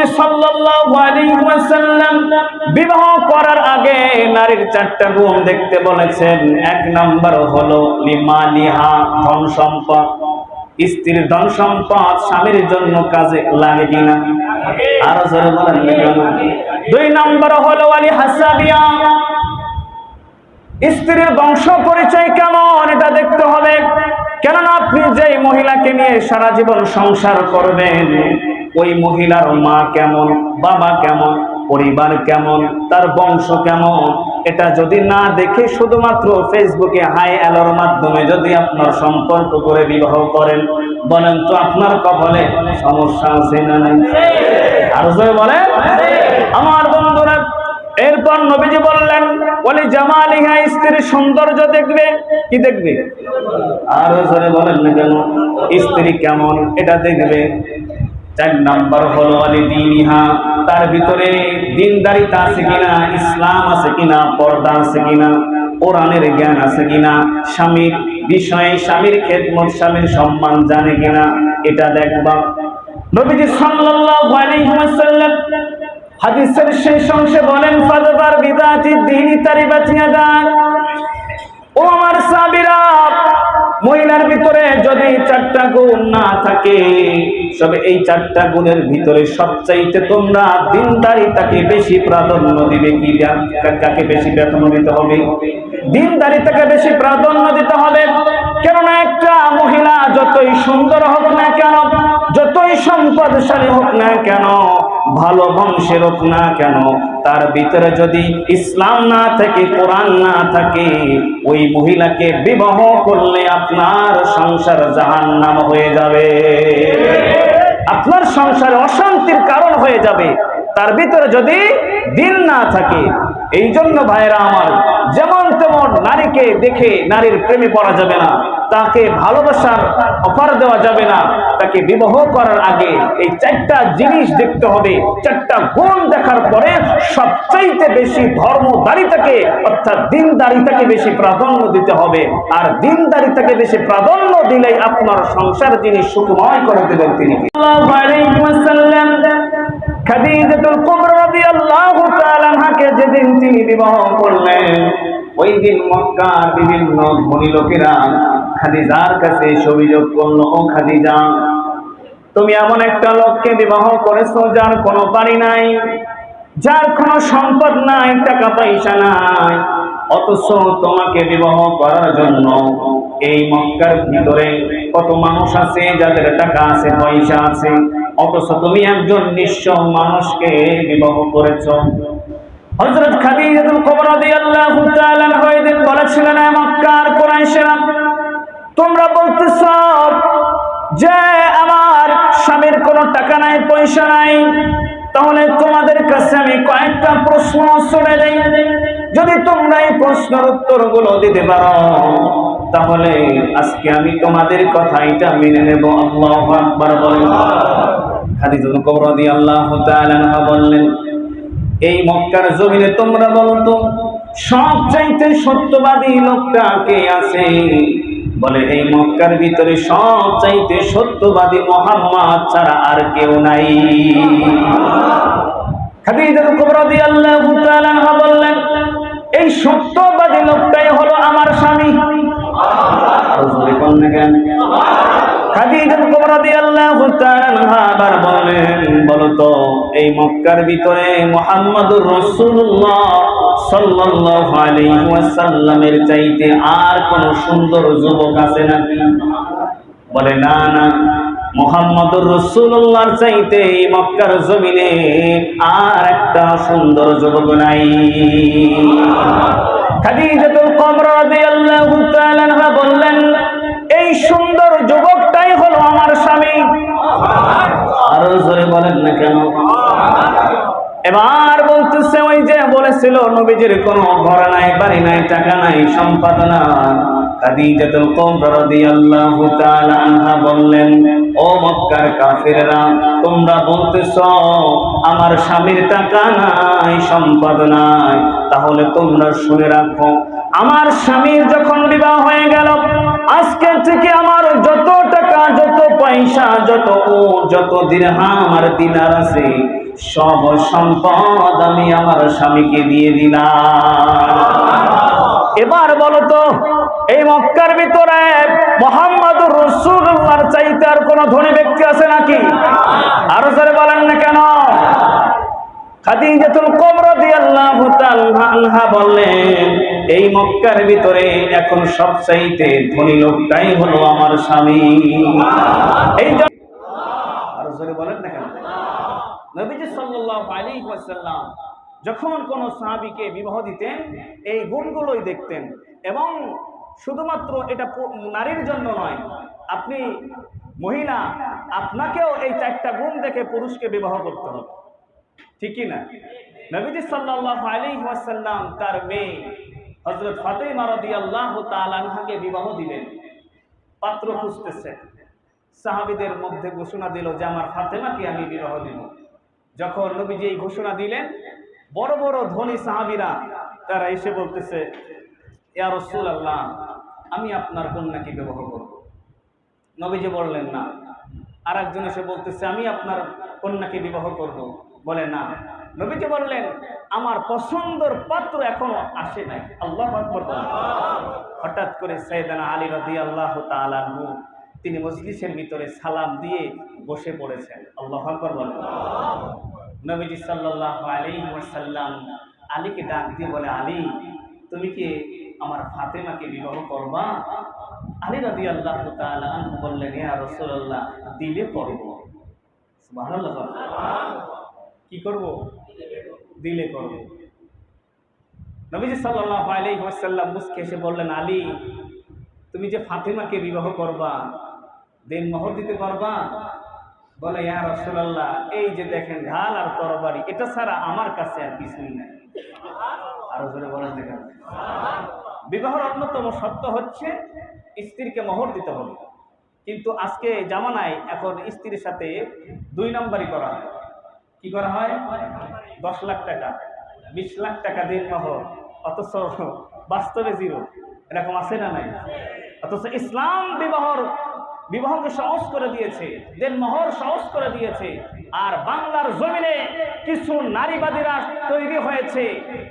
নবীজি সাল্লাল্লাহু আলাইহি ওয়াসাল্লাম বিবাহ করার আগে নারীর 4টা গুণ দেখতে বলেছেন। 1 নাম্বার হলো লিমালিহা, ধন সম্পদ। স্ত্রীর ধন সম্পদ স্বামীর জন্য কাজে লাগে কিনা, আরো জোরে বলেন। 2 নাম্বার হলো ওয়ালি হাসাবিয়া, স্ত্রীর বংশ পরিচয় কেমন এটা দেখতে হবে। কেননা আপনি যেই মহিলাকে নিয়ে সারা জীবন সংসার করবেন, ওই মহিলার মা কেমন, বাবা কেমন, পরিবার কেমন, তার বংশ কেমন, এটা যদি না দেখে শুধুমাত্র ফেসবুকে হাই অ্যালোর মাধ্যমে যদি আপনার সম্পর্ক করে বিবাহ করেন, বলেন তো আপনার কপালে সমস্যা আছে না নাই? আর জোরে বলেন। আমার বন্ধুরা, এরপর নবীজি বললেন ওয়ালি জামালিহা, স্ত্রীর সৌন্দর্য দেখবে। কি দেখবে? আর জোরে বলেন না কেন? স্ত্রী কেমন এটা দেখবে। 4 নাম্বার হলো ওয়ালি দীনিহা, তার ভিতরে দ্বীনদারিতা আছে কিনা, ইসলাম আছে কিনা, পর্দা আছে কিনা, কোরআনের জ্ঞান আছে কিনা, স্বামীর বিষয়ে, স্বামীর খেদমত, স্বামীর সম্মান জানে কিনা, এটা দেখবা। নবীজি সাল্লাল্লাহু আলাইহি ওয়াসাল্লাম হাদিসের শেষ অংশে বলেন ফাযবার বিদাতি দীনি তারিবাত ইয়াদাক। ও আমার সাহাবীরা, মহিলার ভিতরে যদি 4টা গুণ না থাকে, তবে এই 4টা গুণের ভিতরে সবচাইতে তোমরা দ্বীনদারিতাকে বেশি প্রাধান্য দিবে। কি কাকে বেশি প্রাধান্য দিতে হবে? দ্বীনদারিতাকে বেশি প্রাধান্য দিতে হবে। কেননা একটা মহিলা যতই সুন্দর হোক না কেন, যতই সম্পদশালী হোক না কেন, ভালো বংশের হোক না কেন, তার ভিতরে যদি ইসলাম না থাকে, কোরআন না থাকে, ওই মহিলাকে বিবাহ করলে আপনার সংসার জাহান্নাম হয়ে যাবে, আপনার সংসারে অশান্তির কারণ হয়ে যাবে, তার ভিতরে যদি দিন না থাকে। এই জন্য ভাইরা আমার, যেমন তেমন নারীকে দেখে নারীর প্রেমে পড়া যাবে না, তাকে ভালোবাসার অফার দেওয়া যাবে না। তাকে বিবাহ করার আগে এই 4টা জিনিস দেখতে হবে। 4টা গুণ দেখার পরে সবচাইতে বেশি ধর্মদারিতাকে অর্থাৎ দ্বীনদারিতাকে বেশি প্রাধান্য দিতে হবে। আর দ্বীনদারিতাকে বেশি প্রাধান্য দিলেই আপনার সংসার যিনি সুখময় করে দেবেন তিনি। সাল্লাল্লাহু আলাইহি ওয়াসাল্লাম খাদিজাতুল কুবরা রাদিয়াল্লাহু তাআলা আনহাকে যেদিন তিনি বিবাহ করলেন, ওই দিন মক্কার বিভিন্ন ধনী লোকেরা খাদিজার কাছে অভিযোগ করলো, ও খাদিজা, তুমি এমন একটা লোককে বিবাহ করেছো যার কোনো বাড়ি নাই, যার কোনো সম্পদ নাই, টাকা পয়সা নাই, অথচ তোমাকে বিবাহ করার জন্য এই মক্কার ভিতরে কত মানুষ আছে যাদের টাকা আছে, পয়সা আছে, অথচ তুমি একজন নিঃস্ব মানুষকে বিবাহ করেছো। হযরত খাদিজাতুল কুবরা রাদিয়াল্লাহু তাআলা আনহা এদিন বলেছিলেন, মক্কার কুরাইশরা, তোমরা বলতেছো যে আমার স্বামীর কোনো টাকা নাই, পয়সা নাই, তাহলে তোমাদের কাছে আমি কয়েকটা প্রশ্ন ছুড়ে দেই। যদি তোমরা এই প্রশ্নের উত্তরগুলো দিতে পারো, তাহলে আজকে আমি তোমাদের কথাটা মেনে নেব। আল্লাহু আকবার বলেন। খাদিজাতুল কুবরা রাদিয়াল্লাহু তাআলা আনহা বললেন, এই মক্কার জমিনে তোমরা বলতো সবচাইতে সত্যবাদী লোকটা কে আছে? বলে, এই মক্কার ভিতরে সবচাইতে সত্যবাদী মুহাম্মদ ছাড়া আর কেউ নাই। খাদিজাতুল কুবরা রাদিয়াল্লাহু তাআলা আনহা বললেন, এই সত্যবাদী লোকটাই হলো আমার স্বামী। খাদিজাতুল কুবরা রাদিয়াল্লাহু তাআলা আনহা আবার বললেন, বলো তো এই মক্কার ভিতরে মুহাম্মদুর রাসূলুল্লাহ সাল্লাল্লাহু আলাইহি ওয়াসাল্লামের চাইতে আর কোন সুন্দর যুবক আছে নাকি? বলে, না না, মুহাম্মদুর রাসূলুল্লাহর চাইতে এই মক্কার জমিনে আর একটা সুন্দর যুবক নাই। খাদিজাতুল কুবরা রাদিয়াল্লাহু তাআলা আনহা বললেন, এই সুন্দর যুবকটাই হলো আমার স্বামী। আরো জোরে বলেন না কেন? এবার বলতেছে, ওই যে বলেছিল নবীজির কোনো ঘর নাই, বাড়ি নাই, টাকা নাই, সম্পদ নাই। খাদিজাতুল কুবরা রাদিয়াল্লাহু তাআলা আনহা বললেন, ও মক্কার কাফিররা, তোমরা বলতেছো আমার স্বামীর টাকা নাই, সম্পদ নাই, তাহলে তোমরা শুনে রাখো, আমার স্বামীর যখন বিবাহ হয়ে গেল, আজকে থেকে আমার যত টাকা, যত পয়সা, যত দিরহাম আর দিনার আছে, সব সম্পদ আমি আমার স্বামীকে দিয়ে দিলাম। এবার বলো তো, এই মক্কার ভিতরে মুহাম্মদুর রাসূলুল্লাহর চাইতে আর কোন ধনী ব্যক্তি আছে নাকি? আরো জোরে বলেন না কেন? খাদিজাতুল কুবরা রাদিয়াল্লাহু তাআলা আনহা বললেন, এই মক্কার ভিতরে এখন সবচাইতে ধনী লোকটাই হলো আমার স্বামী। এই আরো জোরে বলেন না কেন? নবীজি সাল্লাল্লাহু আলাইহি ওয়াসাল্লাম যখন কোন সাহাবীকে বিবাহ দিতেন, এই গুণগুলোই দেখতেন। এবং শুধুমাত্র এটা নারীর জন্য নয়, আপনি মহিলা, আপনাকেও এই চারটা গুণ দেখে পুরুষকে বিবাহ করতে হবে, ঠিক কি না? নবীজি সাল্লাল্লাহু আলাইহি ওয়াসাল্লাম তার মেয়ে হযরত ফাতেমা রাদিয়াল্লাহু তাআলা আনহাকে বিবাহ দিলেন। পাত্র খুঁজতেছে, সাহাবীদের মধ্যে ঘোষণা দিল যে আমার ফাতেমাকে আমি বিবাহ দিব। যখন নবীজি এই ঘোষণা দিলেন, বড় বড় ধনী সাহাবীরা তারা এসে বলতেছে, ইয়া রাসূলুল্লাহ, আমি আপনার কন্যাকে বিবাহ করব। নবীজি বললেন না। আরেকজন এসে বলতেছে, আমি আপনার কন্যাকে বিবাহ করব। বলে না। নবীজি বললেন, আমার পছন্দের পাত্র এখনো আসে নাই। আল্লাহু আকবার। হঠাৎ করে সাইয়েদনা আলী রাদিয়াল্লাহু তাআলা আনহু তিনি মজলিসের ভিতরে সালাম দিয়ে বসে পড়েছেন। আল্লাহু আকবার বলেন। নবীজি সাল্লাল্লাহু আলাইহি ওয়াসাল্লাম আলীকে ডাক দিয়ে বলে, আলী, তুমি কি আমার ফাতেমাকে বিবাহ করবা? আলী রাদিয়াল্লাহু তাআলা আনহু বললেন, ইয়া রাসূলুল্লাহ, দিলে করব। সুবহানাল্লাহ। কি করব? দিলে করব। নবীজি সাল্লাল্লাহু আলাইহি ওয়াসাল্লাম মুস্কি হেসে বললেন, আলী, তুমি যে ফাতেমাকে বিবাহ করবা, দেন মোহর দিতে পারবা? বলে, ইয়া রাসূলুল্লাহ, এই যে দেখেন ঢাল আর তরবারি, এটা ছাড়া আমার কাছে আর কিছুই নাই। আরো জোরে বলেন দেখেন। বিবাহের অন্যতম শর্ত হচ্ছে স্ত্রীকে মোহর দিতে হবে। কিন্তু আজকে জামানায় এখন স্ত্রীর সাথে 2 নম্বরই করা হয়। কি করা হয়? 10 লাখ টাকা, 20 লাখ টাকা দিন মোহর, অথচ বাস্তবে জিরো। এরকম আছে না নাই? অথচ ইসলাম বিবাহকে সহজ করে দিয়েছে, দেন মোহর সহজ করে দিয়েছে। আর বাংলার জমিনে কিছু নারীবাদীরা তৈরি হয়েছে,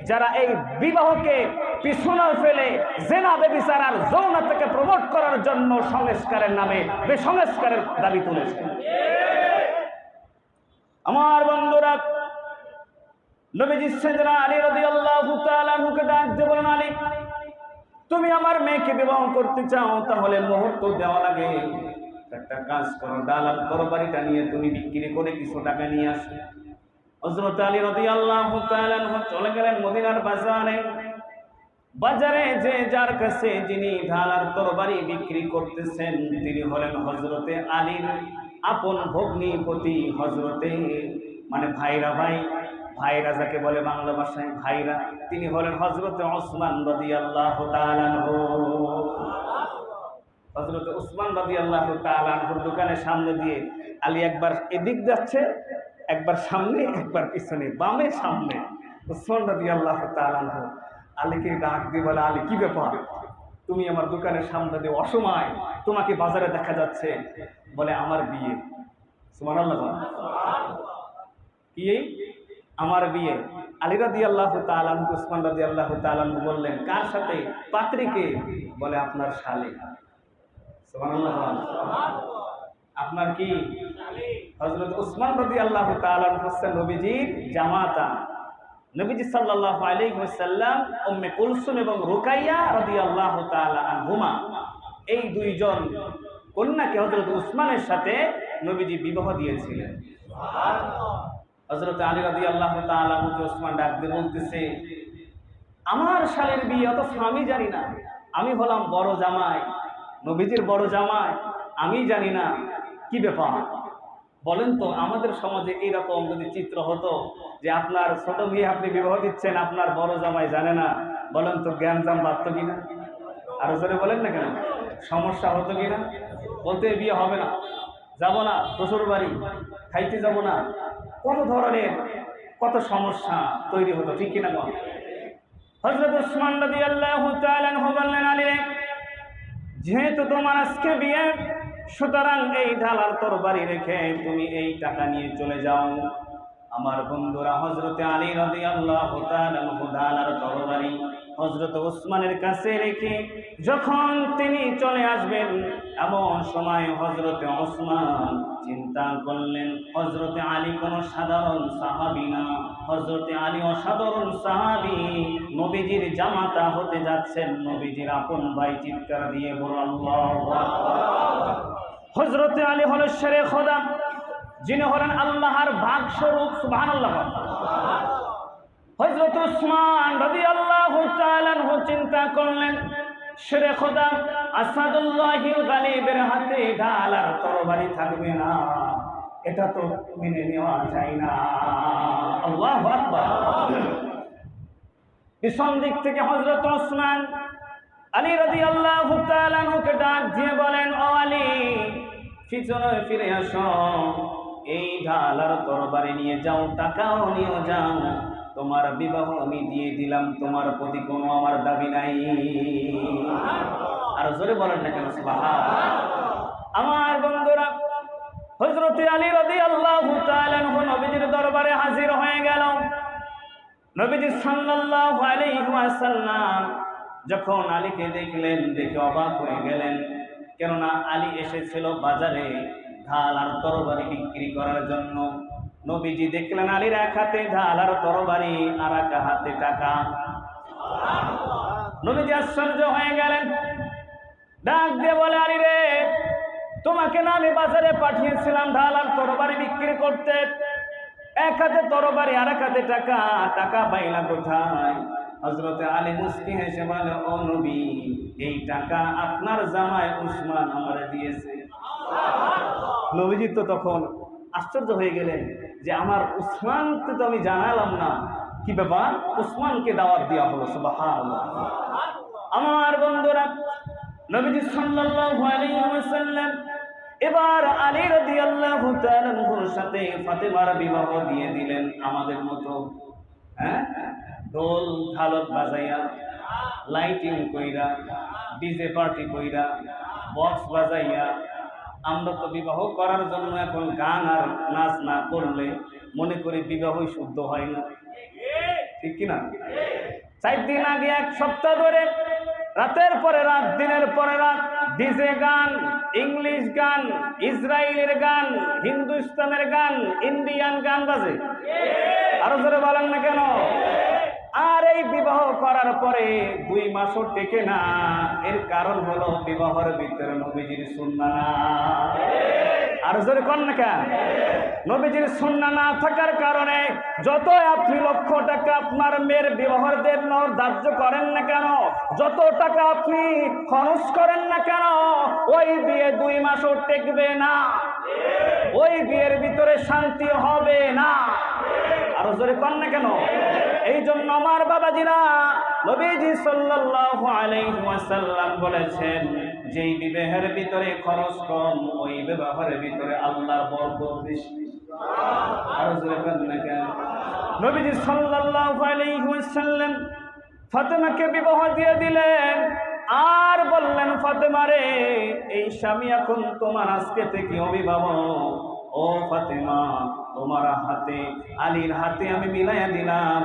যারা এই বিবাহকে পিছনে ফেলে জেনা, ব্যভিচার আর যৌনতাকে প্রমোট করার জন্য সংস্কারের নামে বেসংস্কারের দাবি তুলেছে। আমার বন্ধুরা, নবীজি সাইয়েদনা আলী রাদিয়াল্লাহু তাআলা আনহুকে ডাক দিয়ে বলেন, আলী, তুমি আমার মেয়েকে বিবাহ করতে চাও, তাহলে মোহর তো দেওয়া লাগে। একটা কাজ করো, ডাল আর তরবারিটা নিয়ে তুমি বিক্রি করে কিছু টাকা নিয়ে আসো। হযরত আলী রাদিয়াল্লাহু তাআলা আনহু চলে গেলেন মদিনার বাজারে। বাজারে যে যার কাছে যিনি ঢাল আর তরবারি বিক্রি করতেছেন, তিনি হলেন হযরতে আলীর আপন ভগ্নিপতি, হযরতে মানে ভাইরা যাকে বলে বাংলা ভাষায় ভাইরা, তিনি হলেন হযরতে ওসমান রাদিয়াল্লাহু তাআলা আনহু। হযরতে ওসমান রাদিয়াল্লাহু তাআলা আনহুর দোকানের সামনে দিয়ে আলী একবার এদিক যাচ্ছে, একবার সামনে, একবার পিছনে, বামে সামনে। ওসমান রাদিয়াল্লাহু তাআলা আনহু আলীকে ডাক দিয়ে বলে, আলী, কি ব্যাপার? তুমি আমার দোকানের সামনে দিয়ে অসময়, তোমাকে বাজারে দেখা যাচ্ছে। বলে, আমার বিয়ে। সুবহানাল্লাহ। কি? আমার বিয়ে। আলী রাদিয়াল্লাহু তাআলা আনহু ওসমান রাদিয়াল্লাহু তাআলা আনহু বললেন, কার সাথে? পাত্রীকে। বলে, আপনার শালী। সুবহানাল্লাহ। আপনার কি? হযরত ওসমান রাদিয়াল্লাহু তাআলা আনহু হচ্ছেন নবীজির জামাতা। নবীজি সাল্লাল্লাহু আলাইহি ওয়াসাল্লাম উম্মে কুলসুম এবং রুকাইয়া রাদিয়াল্লাহু তাআলা আনহুমা, এই দুইজন কন্যাকে হযরত ওসমানের সাথে নবীজি বিবাহ দিয়েছিলেন। সুবহানাল্লাহ। হযরত আলী রাদিয়াল্লাহু তাআলা আনহুকে ওসমান ডাক দিয়ে বলতেছে, আমার শালীর বিয়ে অথচ আমি জানি না। আমি হলাম বড় জামাই, নবীজির বড় জামাই, আমি জানি না। কি ব্যাপার বলেন তো? আমাদের সমাজে এইরকম যদি চিত্র হতো যে আপনার ছোট মেয়ে আপনি বিবাহ দিচ্ছেন, আপনার বড় জামাই জানে না, বলেন তো জ্ঞানজাম বাড়ত কিনা? আরো জোরে বলেন না কেন? সমস্যা হতো কিনা? বলতে বিয়ে হবে না, যাব না শ্বশুর বাড়ি, খাইতে যাব না, কত ধরনের কত সমস্যা তৈরি হতো, ঠিক কিনা বল? হযরত উসমান রাদিয়াল্লাহু তাআলা আনহু বললেন, আলী রে, যেহেতু তোমার আজকে বিয়ে, সুতরাং এই ঢালার তরবারি রেখে তুমি এই টাকা নিয়ে চলে যাও। আমার বন্ধুরা, হযরতে আলী রাদিয়াল্লাহু তাআলা আনহু ঢালার তরবারি হযরত উসমানের কাছে রেখে যখন তিনি চলে আসবেন, এমন সময় হযরতে উসমান চিন্তা করলেন, হযরতে আলী কোনো সাধারণ সাহাবী না, হযরতে আলী অসাধারণ সাহাবী, নবীজির জামাতা হতে যাচ্ছেন, নবীজির আপন ভাই। চিৎকার দিয়ে বলো আল্লাহু আকবার। হযরতে আলী হলো শেরে খোদা, যিনি হলেন আল্লাহর ভাগ স্বরূপ। সুবহানাল্লাহ। হযরত উসমান রাদিয়াল্লাহু তাআলা আনহু চিন্তা করলেন, শেরে খোদা আসাদুল্লাহিল গালিবের হাতে ঢাল আর তরবারি থাকবে না, এটা তো মেনে নেওয়া যায় না। আল্লাহু আকবার। পিছন দিক থেকে হযরত উসমান আলী রাদিয়াল্লাহু তাআলা আনহুকে ডাক দিয়ে বলেন, ও আলী, পিছনে ফিরে আসো, এই ঢাল আর তরবারি নিয়ে যাও, টাকাও নিয়ে যাও, তোমার বিবাহ আমি দিয়ে দিলাম, তোমার প্রতি কোনো আমার দাবি নাই। আর জোরে বলেন না কেন সুবহানাল্লাহ। আমার বন্ধুরা, হযরতে আলী রাদিয়াল্লাহু তাআলা আনহু নবীজির দরবারে হাজির হয়ে গেল। নবীজি সাল্লাল্লাহু আলাইহি ওয়াসাল্লাম যখন আলীকে দেখলেন, দেখে অবাক হয়ে গেলেন, কেননা আলী এসেছিল বাজারে ঢাল আর তরবারি বিক্রি করার জন্য। নবীজি দেখলেন আলীর এক হাতে ঢাল আর তরবারি, আর এক হাতে টাকা। নবীজি আশ্চর্য হয়ে গেলেন, ডাক দিয়ে বলে, আলী রে, তোমাকে না আমি বাজারে পাঠিয়েছিলাম ঢাল আর তরবারি বিক্রি করতে, এক হাতে তরবারি আর এক হাতে টাকা, টাকা পাইলা কোথায়? হযরতে আলী মুস্কি হেসে বলে, ও নবী, এই টাকা আপনার জামাই উসমান আমারে দিয়েছে। নবীজি তো তখন আশ্চর্য হয়ে গেলেন যে আমার উসমানকে তো আমি জানালাম না, কি ব্যাপার, উসমানকে দাওয়াত দেওয়া হলো। সুবহানাল্লাহ। আমার বন্ধুরা, নবীজি সাল্লাল্লাহু আলাইহি ওয়াসাল্লাম এবার আলী রাদিয়াল্লাহু তাআলা আনহুর সাথে ফাতেমার বিবাহ দিয়ে দিলেন। আমাদের মতো ঢোল ঢালক বাজাইয়া, লাইটিং কইরা, ডিজে পার্টি কইরা, বক্স বাজাইয়া, আমরা তো বিবাহ করার জন্য এখন গান আর নাচ না করলে মনে করি বিবাহই শুদ্ধ হয় না, ঠিক কিনা? 4 দিন আগে, 1 সপ্তাহ ধরে রাতের পরে রাত, দিনের পরে রাত ডিজে গান, ইংলিশ গান, ইসরায়েলের গান, হিন্দুস্তানের গান, ইন্ডিয়ান গান বাজে। আরো জোরে বলেন না কেন? আর এই বিবাহ করার পরে 2 মাসও টেকে না। এর কারণ হলো বিবাহের ভিতরে নবীজির সুন্নাহ না। আর জোরে কোন না কেন? নবীজির সুন্নাহ না থাকার কারণে যত আপনি লক্ষ টাকা আপনার মেয়ের বিবাহের জন্য ধার্য করেন না কেন, যত টাকা আপনি খরচ করেন না কেন, ওই বিয়ে 2 মাসও টেকবে না, ওই বিয়ের ভিতরে শান্তি হবে না। আরো জোরে কোন না কেন? এই জন্য আমার বাবাজিরা, নবীজি সাল্লাল্লাহু আলাইহি ওয়াসাল্লাম বলেছেন, যেই বিবাহের ভিতরে খরচ কম, ওই বিবাহের ভিতরে আল্লাহর বরকত বেশি। আরো জোরে কোন না কেন? নবীজি সাল্লাল্লাহু আলাইহি ওয়াসাল্লাম ফাতেমাকে বিবাহ দিয়ে দিলেন, আর বললেন, ফাতেমা রে, এই স্বামী এখন তোমার আজকে থেকে অভিভাবক। ও ফাতেমা, তোমার হাতে আলীর হাতে আমি মিলাইয়া দিলাম,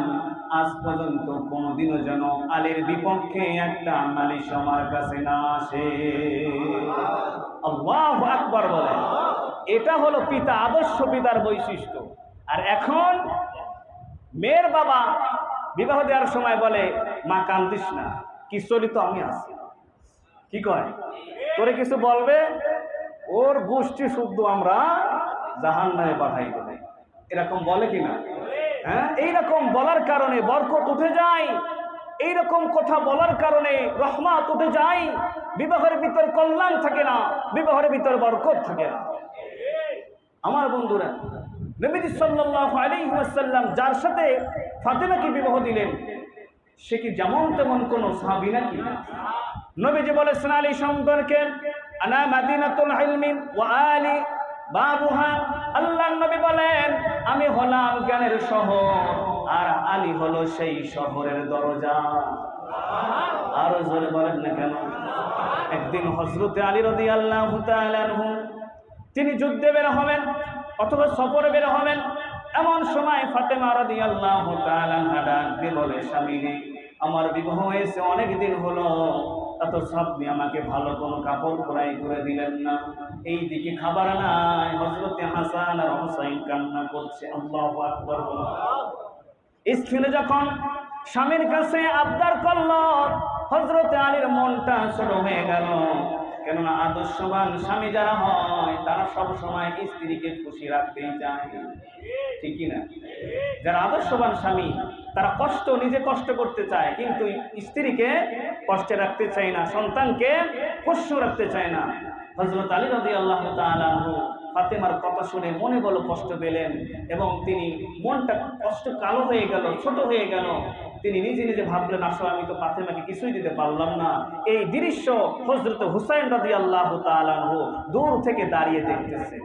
আজ পর্যন্ত কোনোদিনও যেন আলীর বিপক্ষে একটা নালিশ আমার কাছে না আসে। আল্লাহু আকবার বলেন। এটা হলো পিতা, আদর্শ পিতার বৈশিষ্ট্য। আর এখন মেয়ের বাবা বিবাহ দেওয়ার সময় বলে, মা কান্দিস না, কি চলিত আমি আছি। কি কয়? তোরে কিছু বলবে, ওর গোষ্ঠী শুদ্ধ আমরা জাহান্নামে পাঠাই দেবে, এরকম বলে কিনা? হ্যাঁ, এইরকম বলার কারণে বরকত উঠে যায়, এইরকম কথা বলার কারণে রহমত উঠে যায়। বিবাহের ভিতর কল্যাণ থাকে না, বিবাহের ভিতর বরকত থাকে না। আমার বন্ধুরা, নবীজি সাল্লাল্লাহু আলাইহি ওয়াসাল্লাম যার সাথে ফাতেমাকে বিবাহ দিলেন, সে কি যেমন তেমন কোন সাহাবী নাকি? নবীজি বলেছেন আলী সম্পর্কে, আনা মাদিনাতুল ইলমি ওয়া আলী বাবুহা। আল্লাহর নবী বলেন, আমি হলাম জ্ঞানের শহর, আর আলী হলো সেই শহরের দরজা। আরো জোরে বলেন না কেন? একদিন হযরতে আলী রাদিয়াল্লাহু তাআলা আনহু তিনি যুদ্ধে বের হবেন অথবা সফরে বের হবেন, এমন সময় ফাতেমা রাদিয়াল্লাহু তাআলা আনহা ডাক দিয়ে বলে, স্বামী রে, আমার বিবাহ হয়েছে অনেক দিন হলো, অথচ আপনি আমাকে ভালো কোনো কাপড় পরাই করে দিলেন না। এই দিকে খাবার নাই, হযরতে হাসান আর হুসাইন কান্না করছে। আল্লাহু আকবার। স্ত্রী যখন স্বামীর কাছে আবদার করল, হযরতে আলীর মনটা ছোট হয়ে গেল। কেননা আদর্শবান স্বামী যারা হয় তারা সব সময় স্ত্রীকে খুশি রাখতেই চায়, ঠিক কি না? যারা আদর্শবান স্বামী তারা নিজে কষ্ট করতে চায়, কিন্তু স্ত্রীকে কষ্টে রাখতে চায় না, সন্তানকে কষ্ট রাখতে চায় না। হযরত আলী রাদিয়াল্লাহু তাআলা আনহু ফাতেমার কথা শুনে মনে বড় কষ্ট পেলেন এবং তিনি মনটা কষ্ট কালো হয়ে গেল, ছোট হয়ে গেল। তিনি নিজে নিজে ভাবলেন, আসলে আমি তো ফাতেমাকে কিছুই দিতে পারলাম না। এই দৃশ্য হযরত হুসাইন রাদিয়াল্লাহু তাআলা আনহু দূর থেকে দাঁড়িয়ে দেখতেছে।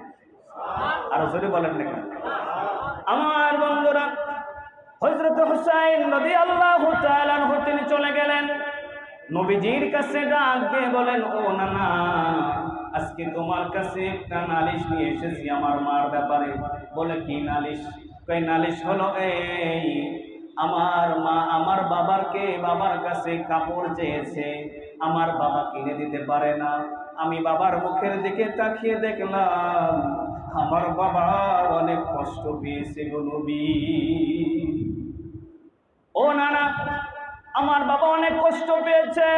আর জোরে বলেন না কেন? আমার বন্ধুরা, হযরত হুসাইন রাদিয়াল্লাহু তাআলা আনহু তিনি চলে গেলেন নবীজির কাছে, ডাক দিয়ে বলেন, ও নানা, আজকে তোমার কাছে একটা নালিশ নিয়ে এসেছি আমার মার ব্যাপারে। বলে, কি নালিশ? কই নালিশ হলো এই, আমার মা আমার বাবার কাছে কাপড় চেয়েছে, আমার বাবা কিনে দিতে পারে না। আমি বাবার মুখের দিকে তাকিয়ে দেখলাম আমার বাবা অনেক কষ্ট পেয়েছে গো নবী। ও নানা, আমার বাবা অনেক কষ্ট পেয়েছে,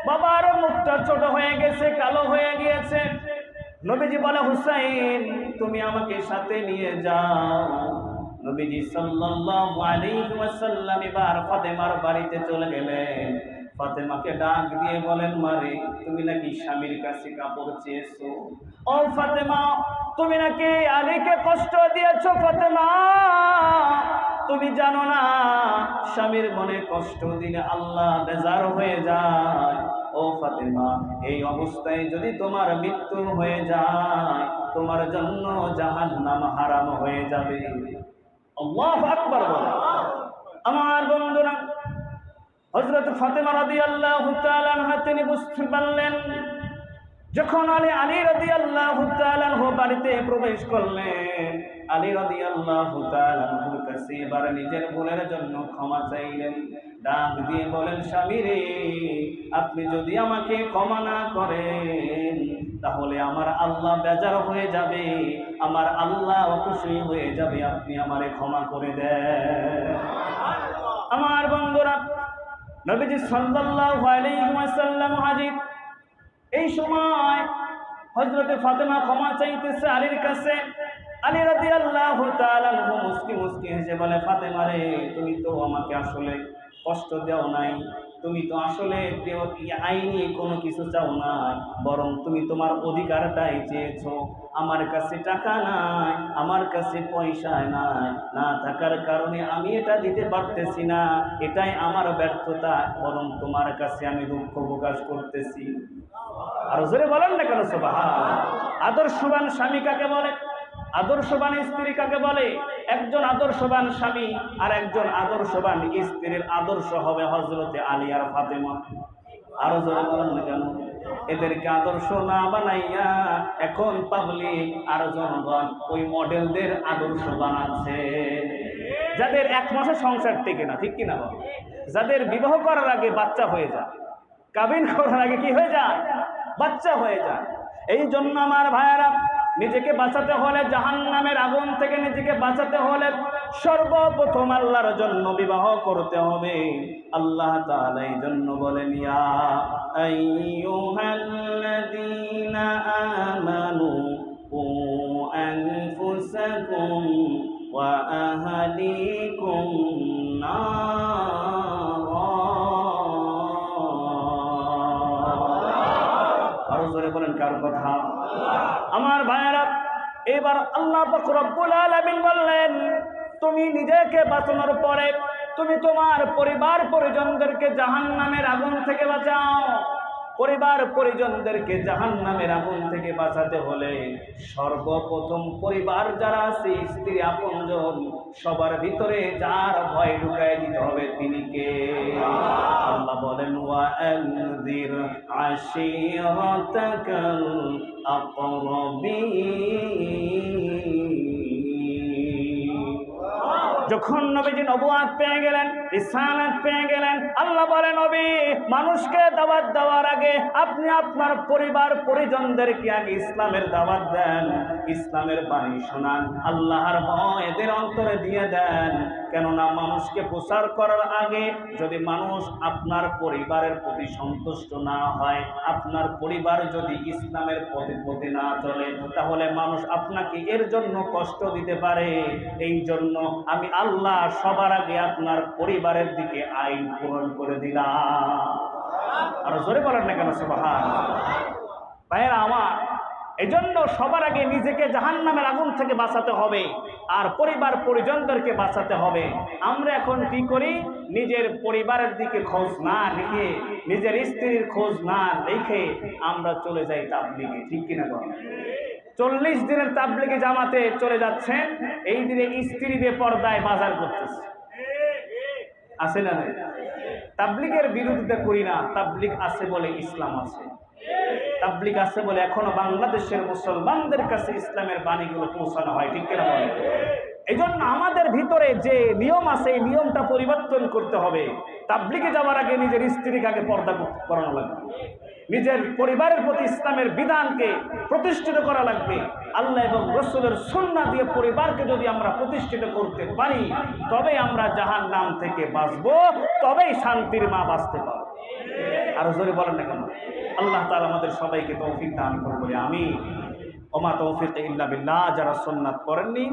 বাবার মুখটা ছোট হয়ে গেছে, কালো হয়ে গিয়েছে। নবীজি বলে, হুসাইন তুমি আমাকে সাথে নিয়ে যাও। নবীজি সাল্লাল্লাহু আলাইহি ওয়াসাল্লাম এবার ফাতেমার বাড়িতে চলে গেলেন। ফাতেমাকে ডাক দিয়ে বলেন, মারে, তুমি নাকি স্বামীর কাছে কাপড় চেয়েছো। ও ফাতেমা, তুমি নাকি আলীকে কষ্ট দিয়েছো। ফাতেমা, তুমি জানো না স্বামীর মনে কষ্ট দিলে আল্লাহ বেজার হয়ে যায়। ও ফাতেমা, এই অবস্থায় যদি তোমার মৃত্যু হয়ে যায় তোমার জন্য জাহান্নাম হারাম হয়ে যাবে। আল্লাহু আকবার বলে। আমার বন্ধুরা, হযরত ফাতেমা রাদিয়াল্লাহু তাআলা আনহা তিনি বুঝতে পারলেন, যখন আলী রাদিয়াল্লাহু তাআলা আনহু বাড়িতে প্রবেশ করলেন, আলী রাদিয়াল্লাহু তাআলা আনহুর কাছে এবার নিজের ভুলের জন্য ক্ষমা চাইলেন। ডাক দিয়ে বলেন, স্বামী রে, আপনি যদি আমাকে ক্ষমা না করেন তাহলে আমার আল্লাহ বেজার হয়ে যাবে, আমার আল্লাহ খুশি হয়ে যাবে, আপনি আমারে ক্ষমা করে দেন। আমার বন্ধুরা, নবীজি সাল্লাল্লাহু আলাইহি ওয়াসাল্লাম হাজির। এই সময় হযরতে ফাতেমা ক্ষমা চাইতেছে আলীর কাছে। আলী রাদিয়াল্লাহু তাআলা আনহু মুস্কি মুস্কি হেসে বলে, ফাতেমা রে, তুমি তো আমাকে আসলে কষ্ট দাও নাই, তুমি তো আসলে আইনি কোনো কিছু চাও না, বরং তুমি তোমার অধিকারটাই চেয়েছো। আমার কাছে টাকা নাই, আমার কাছে পয়সা নাই, না থাকার কারণে আমি এটা দিতে পারতেছি না, এটাই আমার ব্যর্থতা, বরং তোমার কাছে আমি দুঃখ প্রকাশ করতেছি। আর জোরে বলেন না কেন সুবহানাল্লাহ। আদর্শবান স্বামী কাকে বলে? আদর্শবান স্ত্রী কাকে বলে? একজন আদর্শবান স্বামী আর একজন আদর্শবান স্ত্রীর আদর্শ হবে হযরতে আলী আর ফাতেমা। আরো জোরে বলেন না কেন? এদেরকে আদর্শ না বানাইয়া এখন পাবলিক আর জনগণ ওই মডেলদের আদর্শ বানাচ্ছে, যাদের এক মাসে সংসার টেকে না, ঠিক কিনা বল? যাদের বিবাহ করার আগে বাচ্চা হয়ে যায়, কাবিন করার আগে কি হয়ে যায়? বাচ্চা হয়ে যায়। এই জন্য আমার ভাইয়েরা, নিজেকে বাঁচাতে হলে, জাহান্নামের আগুন থেকে নিজেকে বাঁচাতে হলে সর্বপ্রথম আল্লাহর জন্য বিবাহ করতে হবে। আল্লাহ তাআলা এই জন্য বলেন, ইয়া আইয়ুহাল্লাযীনা আমানু কু আনফুসাকুম ওয়া আহলিকুম নারা। আরো জোরে বলেন, কার কথা? আমার ভাইয়েরা, এবার আল্লাহ পাক রব্বুল আলামিন বললেন, তুমি নিজেকে বাঁচানোর পরে তুমি তোমার পরিবার পরিজনদেরকে জাহান্নামের আগুন থেকে বাঁচাও। পরিবার পরিজনদেরকে জাহান্নামের আগুন থেকে বাঁচাতে হলে সর্বপ্রথম পরিবার যারা আছে, স্ত্রী আপনজন, সবার ভিতরে যার ভয় ঢুকায় দিতে হবে তিনি কে? আল্লাহ বলেন ওয়া আনযির আশীরাতাকাল আকরাবিন। যখন নবীজি নবুয়াত পেয়ে গেলেন, রিসালাত পেয়ে গেলেন, আল্লাহ বলেন নবী মানুষকে দাওয়াত দেওয়ার আগে আপনি আপনার পরিবার পরিজনদেরকে আগে ইসলামের দাওয়াত দেন, ইসলামের বাণী শোনান, আল্লাহর ভয় এদের অন্তরে দিয়ে দেন। কেননা মানুষকে প্রচার করার আগে যদি মানুষ আপনার পরিবারের প্রতি সন্তুষ্ট না হয়, আপনার পরিবার যদি ইসলামের পথে না চলে, তাহলে মানুষ আপনাকে এর জন্য কষ্ট দিতে পারে। এই জন্য আমি আল্লাহ সবার আগে আপনার পরিবারের দিকে আইন পূরণ করে দিলাম। আর জোরে বলেন না কেন সুবহানাল্লাহ। ভাইয়েরা আমার, এজন্য সবার আগে নিজেকে জাহান্নামের আগুন থেকে বাঁচাতে হবে আর পরিবার পরিজনদেরকে বাঁচাতে হবে। আমরা এখন কি করি? নিজের পরিবারের দিকে খোঁজ না রেখে, নিজের স্ত্রীর খোঁজ না রেখে আমরা চলে যাই তাবলীগে, ঠিক কিনা বলেন? 40 দিনের তাবলীগে জামাতে চলে যাচ্ছেন, এই দিনে স্ত্রী বেপরদায় বাজার করতেছে, আছে না? তাবলীগের বিরোধিতা করি না, তাবলীগ আছে বলে ইসলাম আছে, তাবলীগ আছে বলে এখনো বাংলাদেশের মুসলমানদের কাছে ইসলামের বাণীগুলো পৌঁছানো হয়, ঠিক কিনা বলেন? এই জন্য আমাদের ভিতরে যে নিয়ম আছে এই নিয়মটা পরিবর্তন করতে হবে। তাবলীগে যাওয়ার আগে নিজের স্ত্রীকে আগে পর্দা করানো লাগবে, নিজের পরিবারের প্রতি ইসলামের বিধানকে প্রতিষ্ঠিত করা লাগবে। আল্লাহ এবং রাসূলের সুন্নাহ দিয়ে পরিবারকে যদি আমরা প্রতিষ্ঠিত করতে পারি, তবে আমরা জাহান্নাম থেকে বাঁচবো, তবেই শান্তির মা বাঁচতে পারবো। আর জোরে বলেন না কেন? আল্লাহ তাআলা আমাদের সবাইকে তৌফিক দান করুন বলে আমিন। ওমা তৌফিক ইল্লা বিল্লাহ। যারা সুন্নাত পড়েননি